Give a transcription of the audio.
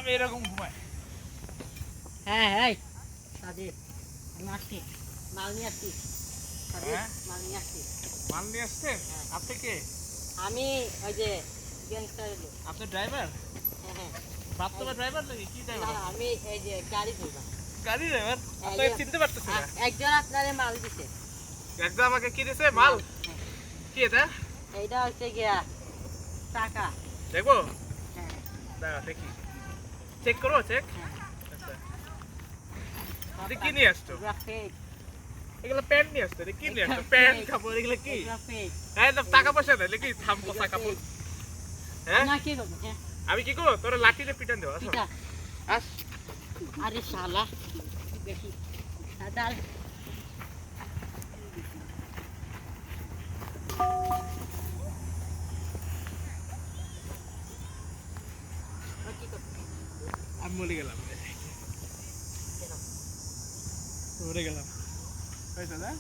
আমি এরকম ঘুমাই। হ্যাঁ হ্যাঁ সাজিদ আমি আসছি মাল নিয়ে আসছি সাজিদ হ্যাঁ? মাল নিয়ে আসছি মাল নিয়ে আসছেন? হ্যাঁ আপনি কে? আমি ওই যে গ্যাংস্টারের লোক আপনি ড্রাইভার? হ্যাঁ হ্যাঁ বাস্তবে ড্রাইভার নাকি? কি না ড্রাইভার? আমি এই যে গাড়ি ধরলাম গাড়ি ড্রাইভার? এই আপনাকে যে চিনতে পারতেছি না। একজন আপনারে মাল দিছে একদম আমাকে কি দিছে? মাল? হ্যাঁ কি এটা? এইটা হচ্ছে গিয়া টাকা দেখবো? হ্যাঁ দাঁড়া দেখি। চেক করবো চেক? হ্যাঁ আচ্ছা। এটা কি নিয়ে আসছো? এগুলা ফেক এগুলো প্যান্ট নিয়ে আসছো? এটা কি নিয়ে আসছো? প্যান্ট কাপড় এগুলো কি? এগুলা ফেক হ্যাঁ না টাকা পয়সা দেয় নাকি থাম পোষা কাপড়? হ্যাঁ? না কি করবো হ্যাঁ আমি কি করবো? তোরা লাঠি দিয়ে পিটান দেবো। আসো। পিঠা আস। আরে শালা দেখি দাঁড় কি করবো আমি মরে গেলাম। মরে গেলাম। হয়েছে না?